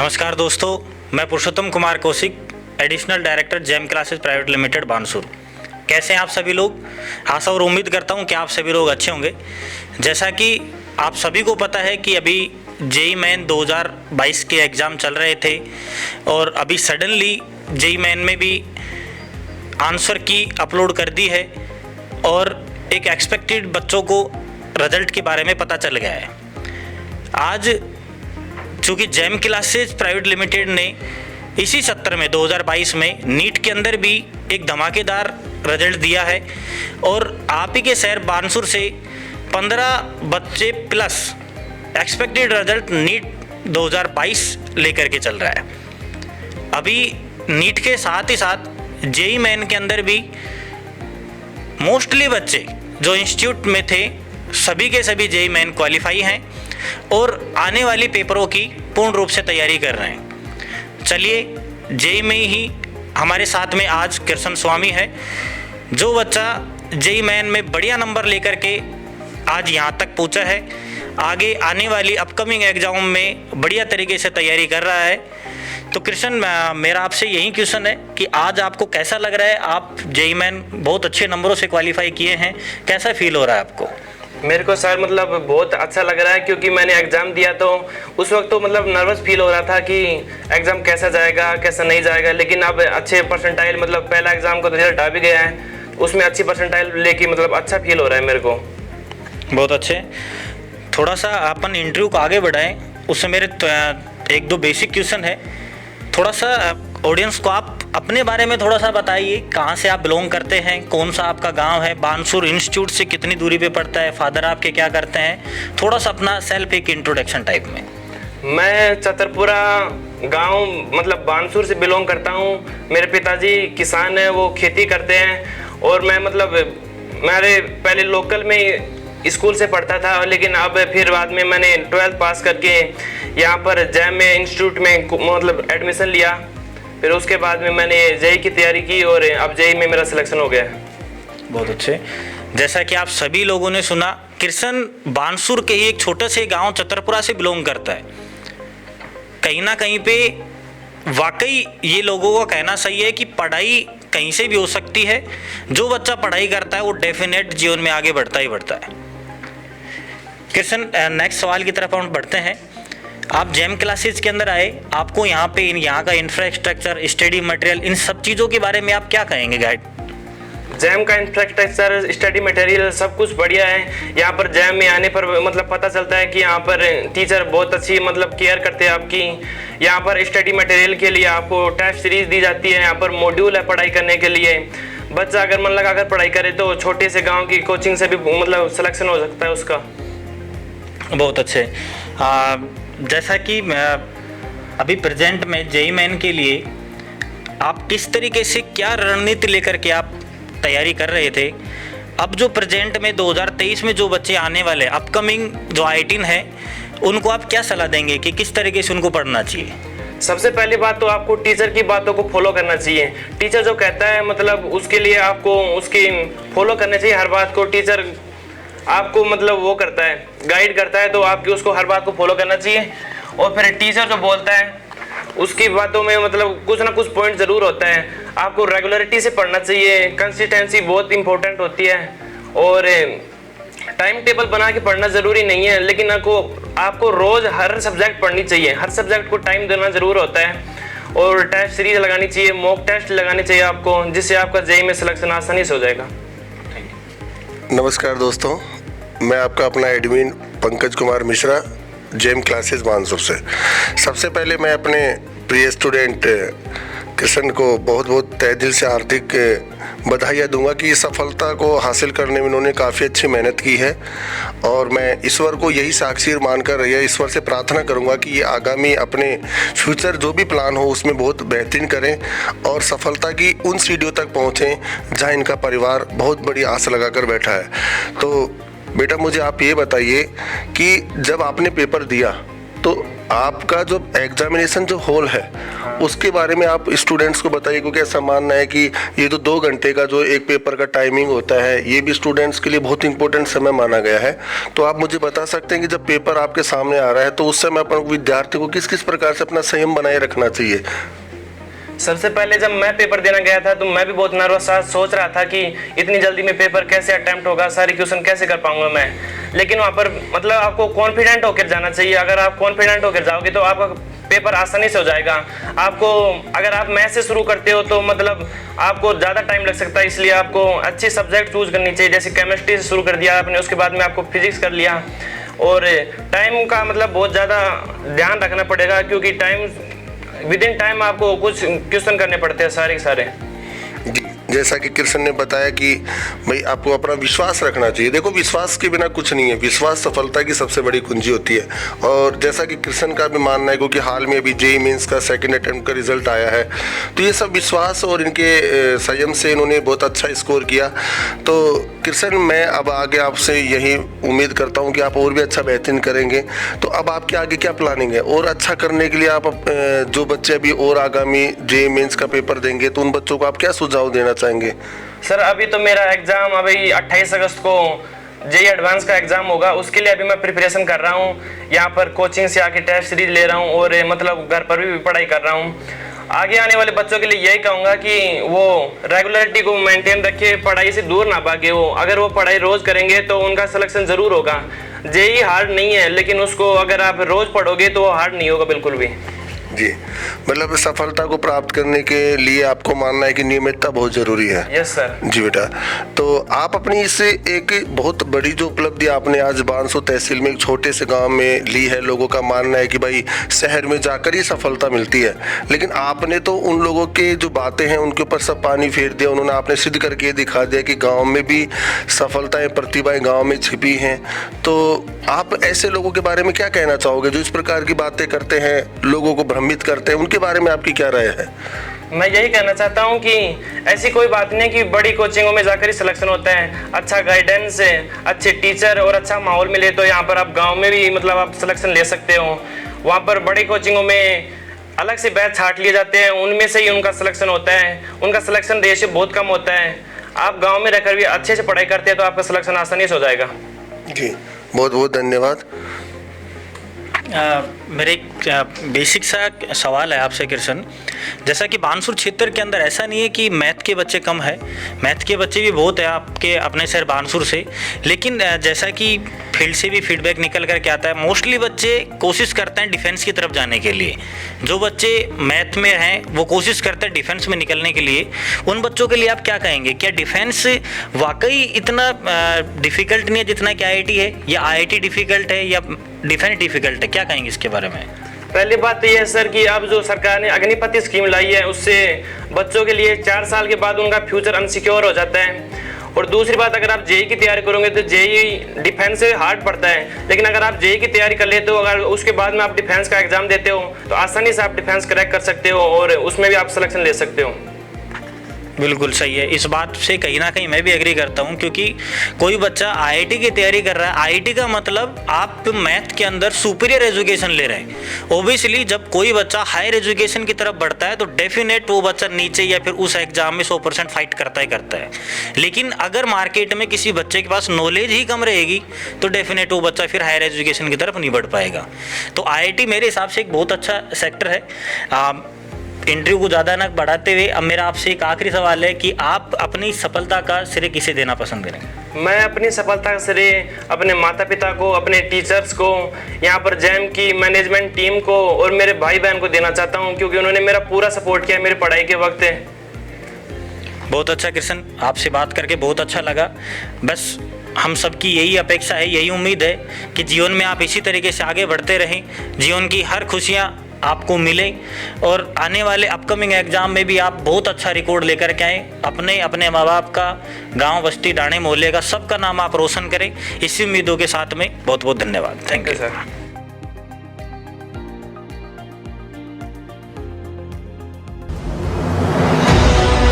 नमस्कार दोस्तों, मैं Purushottam Kumar Kaushik, additional director Gem classes private limited Bansur. कैसे हैं आप सभी लोग? आशा और उम्मीद करता हूं कि आप सभी लोग अच्छे होंगे। जैसा कि आप सभी को पता है कि अभी जेईई मेन 2022 के एग्ज़ाम चल रहे थे और अभी सडनली जेईई मेन में भी आंसर की अपलोड कर दी है और एक एक्सपेक्टेड बच्चों को रिजल्ट के बारे में पता चल गया है। आज चूँकि जेम क्लासेस प्राइवेट लिमिटेड ने इसी सत्र में 2022 में नीट के अंदर भी एक धमाकेदार रिजल्ट दिया है और आप ही के शहर बानसूर से 15 बच्चे प्लस एक्सपेक्टेड रिजल्ट नीट 2022 लेकर के चल रहा है। अभी नीट के साथ ही साथ जेईई मेन के अंदर भी मोस्टली बच्चे जो इंस्टीट्यूट में थे सभी के सभी जेईई मेन क्वालिफाई हैं और आने वाली पेपरों की पूर्ण रूप से तैयारी कर रहे हैं। चलिए, जेईई में ही हमारे साथ में आज कृष्ण स्वामी है, जो बच्चा जेईई मेन में बढ़िया नंबर लेकर के आज यहाँ तक पहुँचा है, आगे आने वाली अपकमिंग एग्जाम में बढ़िया तरीके से तैयारी कर रहा है। तो कृष्ण, मेरा आपसे यही क्वेश्चन है कि आज आपको कैसा लग रहा है? आप जेईई मेन बहुत अच्छे नंबरों से क्वालिफाई किए हैं, कैसा फील हो रहा है आपको? मेरे को सर बहुत अच्छा लग रहा है, क्योंकि मैंने एग्ज़ाम दिया तो उस वक्त तो नर्वस फील हो रहा था कि एग्ज़ाम कैसा जाएगा कैसा नहीं जाएगा, लेकिन अब अच्छे परसेंटाइल पहला एग्ज़ाम का रिजल्ट आ भी गया है, उसमें अच्छी परसेंटाइल लेके अच्छा फील हो रहा है मेरे को। बहुत अच्छे। थोड़ा सा अपन इंटरव्यू को आगे बढ़ाएं, उससे मेरे एक दो बेसिक क्वेश्चन है। थोड़ा सा ऑडियंस को आप अपने बारे में थोड़ा सा बताइए, कहाँ से आप बिलोंग करते हैं, कौन सा आपका गांव है, बानसूर इंस्टीट्यूट से कितनी दूरी पे पड़ता है, फादर आपके क्या करते हैं? थोड़ा सा अपना सेल्फ एक इंट्रोडक्शन टाइप में। मैं चतरपुरा गांव बानसूर से बिलोंग करता हूं। मेरे पिताजी किसान हैं, वो खेती करते हैं और मैं मेरे पहले लोकल में स्कूल से पढ़ता था, लेकिन अब फिर बाद में मैंने 12th पास करके यहाँ पर जेम में इंस्टीट्यूट में एडमिशन लिया। फिर उसके बाद में मैंने जेईई की तैयारी की और अब जेईई में मेरा सिलेक्शन हो गया। बहुत अच्छे। जैसा कि आप सभी लोगों ने सुना, कृष्ण बानसूर के ही एक छोटे से गांव चतरपुरा से बिलोंग करता है। कहीं ना कहीं पे वाकई ये लोगों का कहना सही है कि पढ़ाई कहीं से भी हो सकती है। जो बच्चा पढ़ाई करता है वो डेफिनेट जीवन में आगे बढ़ता ही बढ़ता है। कृष्ण, नेक्स्ट सवाल की तरफ हम बढ़ते हैं। आप जेम क्लासेस के अंदर आए, आपको यहाँ पे यहाँ का इंफ्रास्ट्रक्चर, स्टडी मटेरियल, इन सब चीज़ों के बारे में आप क्या कहेंगे गाइड? जेम का इंफ्रास्ट्रक्चर, स्टडी मटेरियल सब कुछ बढ़िया है। यहाँ पर जेम में आने पर पता चलता है कि यहाँ पर टीचर बहुत अच्छी केयर करते हैं आपकी। यहाँ पर स्टडी मटेरियल के लिए आपको टेस्ट सीरीज दी जाती है, यहाँ पर मॉड्यूल है पढ़ाई करने के लिए। बच्चा अगर मन लगाकर पढ़ाई करे तो छोटे से गाँव की कोचिंग से भी सिलेक्शन हो सकता है उसका। बहुत अच्छे। जैसा कि अभी प्रेजेंट में जेईई मेन के लिए आप किस तरीके से क्या रणनीति लेकर के आप तैयारी कर रहे थे? अब जो प्रेजेंट में 2023 में जो बच्चे आने वाले अपकमिंग जो 18 है, उनको आप क्या सलाह देंगे कि किस तरीके से उनको पढ़ना चाहिए? सबसे पहली बात तो आपको टीचर की बातों को फॉलो करना चाहिए। टीचर जो कहता है उसके लिए आपको उसकी फॉलो करना चाहिए हर बात को। टीचर आपको वो करता है, गाइड करता है, तो आपकी उसको हर बात को फॉलो करना चाहिए। और फिर टीचर जो बोलता है उसकी बातों में कुछ ना कुछ पॉइंट ज़रूर होता है। आपको रेगुलरिटी से पढ़ना चाहिए, कंसिस्टेंसी बहुत इंपॉर्टेंट होती है। और टाइम टेबल बना के पढ़ना ज़रूरी नहीं है, लेकिन आपको रोज़ हर सब्जेक्ट पढ़नी चाहिए। हर सब्जेक्ट को टाइम देना ज़रूर होता है। और टेस्ट सीरीज लगानी चाहिए, मॉक टेस्ट लगानी चाहिए आपको, जिससे आपका जेईई में सिलेक्शन आसानी से हो जाएगा। नमस्कार दोस्तों, मैं आपका अपना admin Pankaj Kumar Mishra, gem classes Bansur से। सबसे पहले मैं अपने प्रिय स्टूडेंट कृष्ण को बहुत बहुत तहे दिल से हार्दिक बधाइयाँ दूंगा कि इस सफलता को हासिल करने में उन्होंने काफ़ी अच्छी मेहनत की है। और मैं ईश्वर को यही साक्षी मानकर या ईश्वर से प्रार्थना करूंगा कि ये आगामी अपने फ्यूचर जो भी प्लान हो उसमें बहुत बेहतरीन करें और सफलता की उन सीढ़ियों तक पहुँचें जहाँ इनका परिवार बहुत बड़ी आस लगाकर बैठा है। तो बेटा, मुझे आप ये बताइए कि जब आपने पेपर दिया तो आपका जो एग्जामिनेशन जो हॉल है उसके बारे में आप स्टूडेंट्स को बताइए, क्योंकि ऐसा मानना है कि ये जो 2 घंटे का जो एक पेपर का टाइमिंग होता है ये भी स्टूडेंट्स के लिए बहुत इंपॉर्टेंट समय माना गया है। तो आप मुझे बता सकते हैं कि जब पेपर आपके सामने आ रहा है तो उस समय अपन विद्यार्थी को किस किस प्रकार से अपना संयम बनाए रखना चाहिए? सबसे पहले जब मैं पेपर देना गया था तो मैं भी बहुत नर्वस था, सोच रहा था कि इतनी जल्दी में पेपर कैसे अटेम्प्ट होगा, सारी क्वेश्चन कैसे कर पाऊंगा मैं। लेकिन वहाँ पर मतलब आपको कॉन्फिडेंट होकर जाना चाहिए। अगर आप कॉन्फिडेंट होकर जाओगे तो आपका पेपर आसानी से हो जाएगा। आपको अगर आप मैथ से शुरू करते हो तो मतलब आपको ज़्यादा टाइम लग सकता है, इसलिए आपको अच्छी सब्जेक्ट चूज करनी चाहिए। जैसे केमिस्ट्री से शुरू कर दिया आपने, उसके बाद में आपको फिजिक्स कर लिया, और टाइम का मतलब बहुत ज़्यादा ध्यान रखना पड़ेगा, क्योंकि टाइम विद इन टाइम आपको कुछ क्वेश्चन करने पड़ते हैं सारे। जी, जैसा कि कृष्ण ने बताया कि भाई आपको अपना विश्वास रखना चाहिए। देखो, विश्वास के बिना कुछ नहीं है, विश्वास सफलता की सबसे बड़ी कुंजी होती है। और जैसा कि कृष्ण का भी मानना है, क्योंकि हाल में अभी जेईई मेंस का 2nd अटेम्प्ट का रिजल्ट आया है, तो ये सब विश्वास और इनके संयम से इन्होंने बहुत अच्छा स्कोर किया। तो कृष्ण, मैं अब आगे आपसे यही उम्मीद करता हूँ कि आप और भी अच्छा बेहतरीन करेंगे। तो अब आपके आगे क्या प्लानिंग है और अच्छा करने के लिए? आप जो बच्चे अभी और आगामी जेईई मेंस का पेपर देंगे तो उन बच्चों को आप क्या सुझाव देना चाहेंगे? सर, अभी तो मेरा एग्जाम अभी 28 अगस्त को जेईई एडवांस का एग्जाम होगा, उसके लिए अभी मैं प्रिपरेशन कर रहा हूँ। यहाँ पर कोचिंग से आके टेस्ट सीरीज ले रहा हूँ और मतलब घर पर भी पढ़ाई कर रहा हूँ। आगे आने वाले बच्चों के लिए यही कहूँगा कि वो रेगुलरिटी को मेंटेन रखे, पढ़ाई से दूर ना भागे। वो अगर वो पढ़ाई रोज करेंगे तो उनका सिलेक्शन जरूर होगा। जेईई हार्ड नहीं है, लेकिन उसको अगर आप रोज पढ़ोगे तो वो हार्ड नहीं होगा बिल्कुल भी। जी, मतलब सफलता को प्राप्त करने के लिए आपको मानना है कि नियमितता बहुत जरूरी है। Yes sir. जी बेटा, तो आप अपनी इस एक बहुत बड़ी जो उपलब्धि आपने आज बानसूर तहसील में एक छोटे से गांव में ली है, लोगों का मानना है कि भाई शहर में जाकर ही सफलता मिलती है, लेकिन आपने तो उन लोगों के जो बातें हैं उनके ऊपर सब पानी फेर दिया। उन्होंने आपने सिद्ध करके दिखा दिया कि गाँव में भी सफलताएँ, प्रतिभाएँ गाँव में छिपी हैं। तो आप ऐसे लोगों के बारे में क्या कहना चाहोगे जो इस प्रकार की बातें करते हैं, लोगों को भ्रमित करते हैं? उनके बारे में आपकी क्या राय है? मैं यही कहना चाहता हूँ कि ऐसी कोई बात नहीं कि बड़ी कोचिंगों में जाकर ही सिलेक्शन होता है। अच्छा गाइडेंस, अच्छे टीचर और अच्छा माहौल मिले तो यहाँ पर आप गांव में भी मतलब आप सिलेक्शन ले सकते हो। वहाँ पर बड़ी कोचिंगों में अलग से बैच छाट लिए जाते हैं, उनमें से ही उनका सिलेक्शन होता है। उनका सिलेक्शन रेशियो बहुत कम होता है। आप गाँव में रहकर भी अच्छे से पढ़ाई करते हैं तो आपका सिलेक्शन आसानी से हो जाएगा। जी, बहुत बहुत धन्यवाद। मेरे एक बेसिक सा सवाल है आपसे कृष्ण, जैसा कि बानसूर क्षेत्र के अंदर ऐसा नहीं है कि मैथ के बच्चे कम है, मैथ के बच्चे भी बहुत है आपके अपने शहर बानसूर से, लेकिन जैसा कि फील्ड से भी फीडबैक निकल कर के आता है, मोस्टली बच्चे कोशिश करते हैं डिफेंस की तरफ जाने के लिए। जो बच्चे मैथ में हैं वो कोशिश करते हैं डिफेंस में निकलने के लिए। उन बच्चों के लिए आप क्या कहेंगे? क्या डिफेंस वाकई इतना डिफ़िकल्ट नहीं है जितना कि IIT है, या IIT डिफ़िकल्ट है या डिफेंस डिफ़िकल्ट है? क्या कहेंगे इसके बारे में? पहली बात तो यह है सर कि अब जो सरकार ने अग्निपथ स्कीम लाई है उससे बच्चों के लिए 4 साल के बाद उनका फ्यूचर अनसिक्योर हो जाता है। और दूसरी बात, अगर आप जेईई की तैयारी करोगे तो जेईई डिफेंस से हार्ड पड़ता है, लेकिन अगर आप जेईई की तैयारी कर लेते हो, अगर उसके बाद में आप डिफेंस का एग्जाम देते हो तो आसानी से आप डिफेंस क्रैक कर सकते हो और उसमें भी आप सिलेक्शन ले सकते हो। बिल्कुल सही है, इस बात से कहीं ना कहीं मैं भी एग्री करता हूं, क्योंकि कोई बच्चा IIT की तैयारी कर रहा है, IIT का मतलब आप मैथ के अंदर सुपीरियर एजुकेशन ले रहे हैं। ओबियसली जब कोई बच्चा हायर एजुकेशन की तरफ बढ़ता है तो डेफिनेट वो बच्चा नीचे या फिर उस एग्जाम में 100% फाइट करता है। लेकिन अगर मार्केट में किसी बच्चे के पास नॉलेज ही कम रहेगी तो डेफिनेट वो बच्चा फिर हायर एजुकेशन की तरफ नहीं बढ़ पाएगा। तो IIT मेरे हिसाब से एक बहुत अच्छा सेक्टर है। इंटरव्यू को ज़्यादा न बढ़ाते हुए अब मेरा आपसे एक आखिरी सवाल है कि आप अपनी सफलता का श्रेय किसे देना पसंद करेंगे? मैं अपनी सफलता का श्रेय अपने माता पिता को, अपने टीचर्स को, यहाँ पर जैम की मैनेजमेंट टीम को और मेरे भाई बहन को देना चाहता हूँ, क्योंकि उन्होंने मेरा पूरा सपोर्ट किया मेरी पढ़ाई के वक्त। बहुत अच्छा कृष्ण, आपसे बात करके बहुत अच्छा लगा। बस हम सबकी यही अपेक्षा है, यही उम्मीद है कि जीवन में आप इसी तरीके से आगे बढ़ते रहें, जीवन की हर खुशियाँ आपको मिले और आने वाले अपकमिंग एग्जाम में भी आप बहुत अच्छा रिकॉर्ड लेकर के आएँ। अपने माँ बाप का, गांव बस्ती डाणे मोहल्ले का सबका नाम आप रोशन करें। इसी उम्मीदों के साथ में बहुत बहुत धन्यवाद। Thank you sir.